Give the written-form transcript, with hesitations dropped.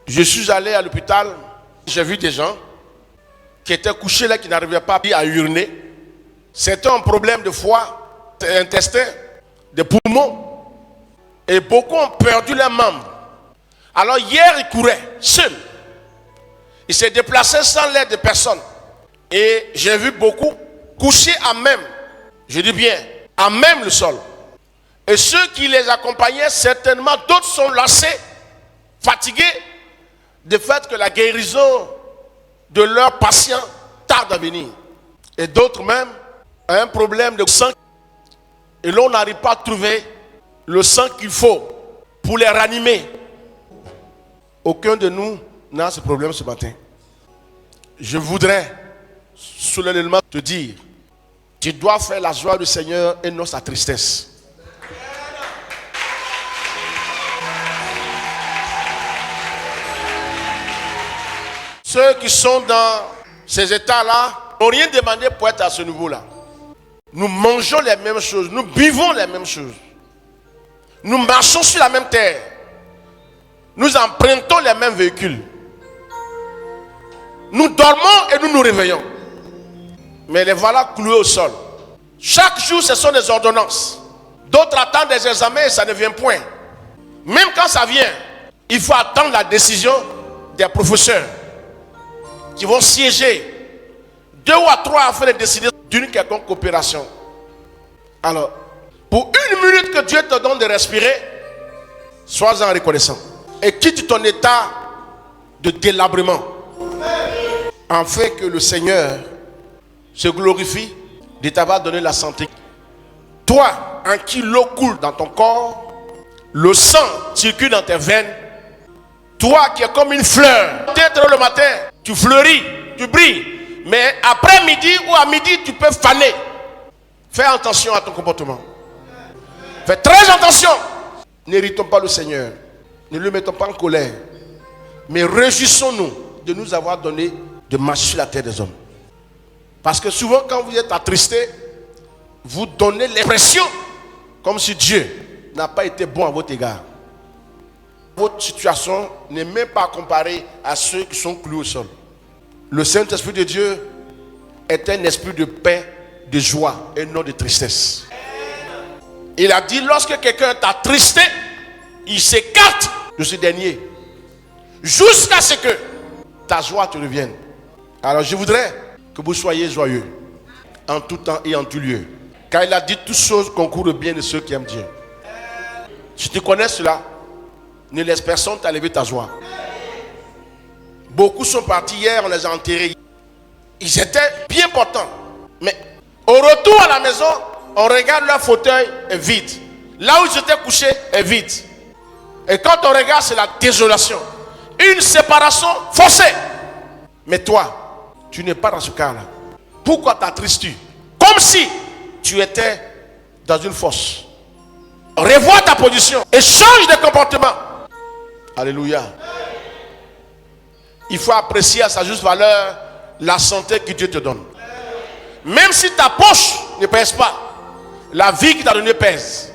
Je suis allé à l'hôpital, j'ai vu des gens qui étaient couchés là, qui n'arrivaient pas à uriner. C'était un problème de foie, d'intestin, de poumons. Et beaucoup ont perdu leurs membres. Alors hier, il courait seul. Il s'est déplacé sans l'aide de personne. Et j'ai vu beaucoup couchés à même, je dis bien, à même le sol. Et ceux qui les accompagnaient, certainement, d'autres sont lassés, fatigués, du fait que la guérison de leurs patients tarde à venir. Et d'autres même ont un problème de sang. Et l'on n'arrive pas à trouver le sang qu'il faut pour les ranimer. Aucun de nous n'a ce problème ce matin. Je voudrais solennellement te dire, tu dois faire la joie du Seigneur et non sa tristesse. Ceux qui sont dans ces états-là n'ont rien demandé pour être à ce niveau-là. Nous mangeons les mêmes choses, nous buvons les mêmes choses. Nous marchons sur la même terre. Nous empruntons les mêmes véhicules. Nous dormons et nous nous réveillons. Mais les voilà cloués au sol. Chaque jour, ce sont des ordonnances. D'autres attendent des examens et ça ne vient point. Même quand ça vient, il faut attendre la décision des professeurs qui vont siéger 2 ou 3 afin de décider d'une quelconque opération. Alors, pour 1 minute que Dieu te donne de respirer, sois-en reconnaissant. Et quitte ton état de délabrement, afin que le Seigneur se glorifie de t'avoir donné la santé. Toi, en qui l'eau coule dans ton corps, le sang circule dans tes veines. Toi qui es comme une fleur, peut-être le matin, tu fleuris, tu brilles, mais après-midi ou à midi, tu peux faner. Fais attention à ton comportement. Fais très attention. N'héritons pas le Seigneur. Ne le mettons pas en colère. Mais réjouissons-nous de nous avoir donné de marcher sur la terre des hommes. Parce que souvent, quand vous êtes attristé, vous donnez l'impression comme si Dieu n'a pas été bon à votre égard. Votre situation n'est même pas comparée à ceux qui sont cloués au sol. Le Saint-Esprit de Dieu est un esprit de paix, de joie et non de tristesse. Il a dit, lorsque quelqu'un est attristé, il s'écarte de ce dernier jusqu'à ce que ta joie te revienne. Alors je voudrais que vous soyez joyeux en tout temps et en tout lieu, car il a dit toutes choses concourent bien de ceux qui aiment Dieu. Si tu connais cela, ne laisse personne t'enlever ta joie. Beaucoup sont partis hier, on les a enterrés. Ils étaient bien portants, mais au retour à la maison, on regarde leur fauteuil est vide. Là où ils étaient couchés est vide. Et quand on regarde, c'est la désolation. Une séparation forcée. Mais toi, tu n'es pas dans ce cas-là. Pourquoi t'attristes-tu? Comme si tu étais dans une fosse. Revois ta position et change de comportement. Alléluia. Il faut apprécier à sa juste valeur la santé que Dieu te donne. Même si ta poche ne pèse pas, la vie qu'il t'a donnée pèse.